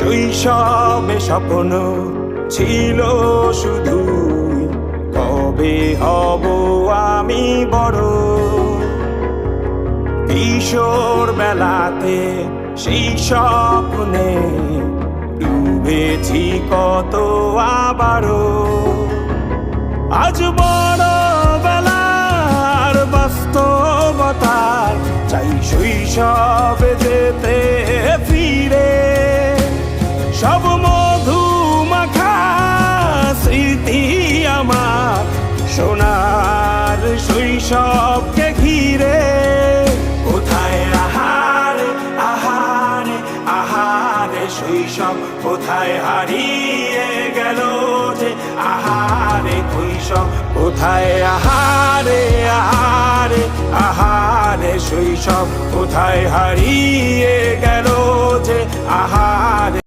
শৈশবে স্বপ্ন ছিল শুধুই কবে হব আমি বড়। কিশোর বেলাতে সেই স্বপ্নে ডুবেছি কত আবারও। আজ বড় বেলার বাস্তবতার চাই শৈশবে যেতে ফিরে। সব মধু মাখা স্মৃতি আমার সোনার শৈশবকে ঘিরে। কোথায় আহারে আহারে আহারে শৈশব কোথায় হারিয়ে গেল যে আহারে শৈশব। কোথায় আহারে আহারে আহারে শৈশব কোথায় হারিয়ে গেল যে আহারে